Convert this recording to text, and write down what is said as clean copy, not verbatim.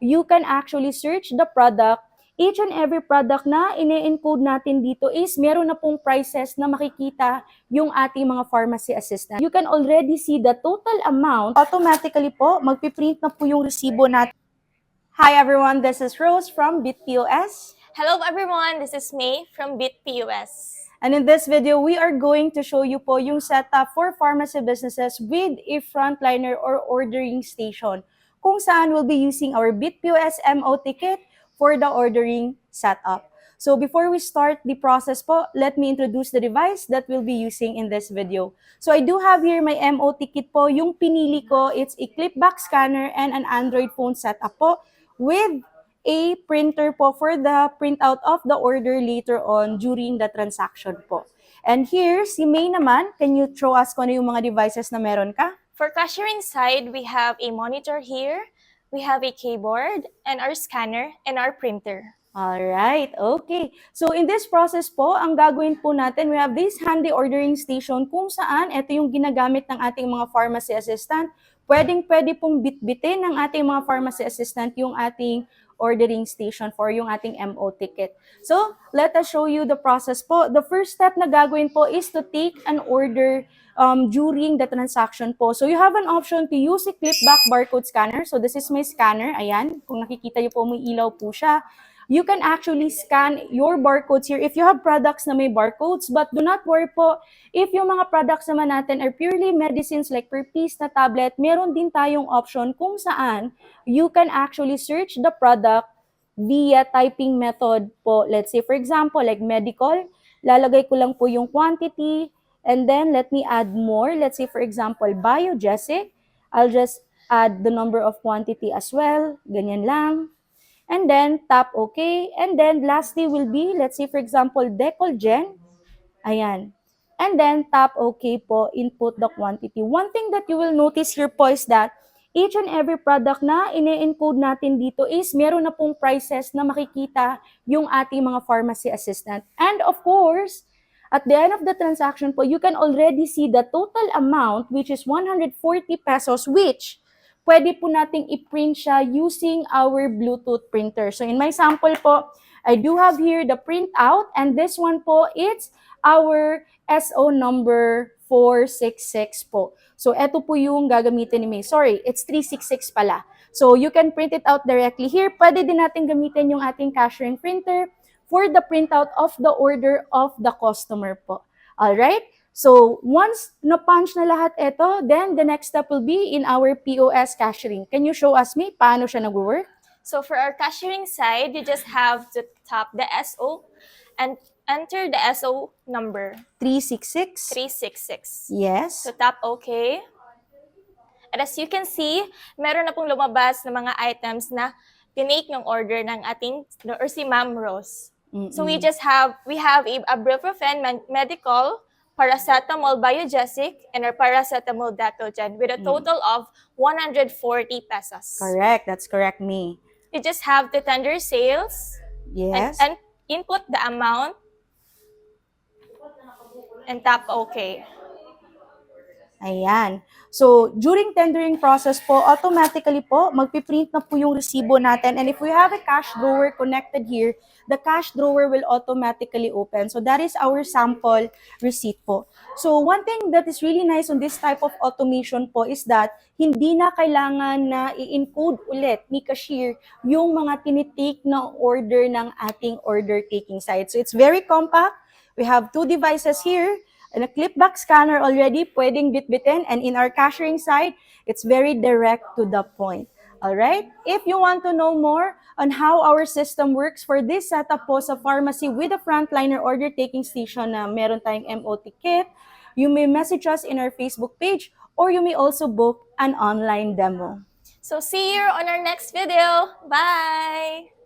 you can actually search the product. Each and every product na ine-encode natin dito is meron na pong prices na makikita yung ating mga pharmacy assistant. You can already see the total amount. Automatically po, magpiprint na po yung resibo natin. Hi everyone, this is Rose from BitPOS. Hello everyone, this is May from BitPOS. And in this video, we are going to show you po yung setup for pharmacy businesses with a frontliner or ordering station, kung saan we'll be using our BitPOS MO ticket for the ordering setup. So before we start the process po, let me introduce the device that we'll be using in this video. So I do have here my MO ticket po. Yung pinili ko, it's a clipback scanner and an Android phone setup po with a printer po for the printout of the order later on during the transaction po. And here, si May naman, can you show us kung ano yung mga devices na meron ka? For cashiering side, we have a monitor here, we have a keyboard, and our scanner, and our printer. Alright, okay. So in this process po, ang gagawin po natin, we have this handy ordering station kung saan ito yung ginagamit ng ating mga pharmacy assistant. Pwede pong bitbitin ng ating mga pharmacy assistant yung ating ordering station for yung ating MO ticket. So, let us show you the process po. The first step na gagawin po is to take an order during the transaction po. So, you have an option to use a clipback barcode scanner. So, this is my scanner. Ayan, kung nakikita niyo po, may ilaw po siya. You can actually scan your barcodes here if you have products na may barcodes, but do not worry po, if yung mga products naman natin are purely medicines like per piece na tablet, meron din tayong option kung saan you can actually search the product via typing method po. Let's say, for example, like medical, lalagay ko lang po yung quantity, and then let me add more. Let's say, for example, biogesic, I'll just add the number of quantity as well, ganyan lang. And then tap OK. And then lastly will be, let's say for example, Decolgen. Ayan. And then tap OK po, input the quantity. One thing that you will notice here po is that each and every product na ine-encode natin dito is meron na pong prices na makikita yung ating mga pharmacy assistant. And of course, at the end of the transaction po, you can already see the total amount, which is 140 pesos, which pwede po nating i-print siya using our Bluetooth printer. So in my sample po, I do have here the printout, and this one po, it's our SO number 466 po. So eto po yung gagamitin ni May. Sorry, it's 366 pala. So you can print it out directly here. Pwede din natin gamitin yung ating cashiering printer for the printout of the order of the customer po. Alright? So, once na-punch na lahat ito, then the next step will be in our POS cashiering. Can you show us, May, paano siya nag-work? So for our cashiering side, you just have to tap the SO and enter the SO number. 366. 366. Yes. So tap OK. And as you can see, meron na pong lumabas na mga items na tinake ng order ng ating, or si Ma'am Rose. So we have a ibuprofen medical, paracetamol biogesic, and our paracetamol Decolgen with a total of 140 pesos. Correct. That's correct, May. You just have to tender sales. Yes. And input the amount and tap OK. Ayan. So, during tendering process po, automatically po, magpiprint na po yung resibo natin. And if we have a cash drawer connected here, the cash drawer will automatically open. So, that is our sample receipt po. So, one thing that is really nice on this type of automation po is that hindi na kailangan na i-encode ulit ni cashier yung mga tinitake na order ng ating order taking side. So, it's very compact. We have two devices here. And a clipback scanner already, pwedeng bitbitin. And in our cashiering side, it's very direct to the point. Alright? If you want to know more on how our system works for this setup po sa pharmacy with a frontliner order taking station na meron tayong MO ticket, you may message us in our Facebook page or you may also book an online demo. So see you on our next video. Bye!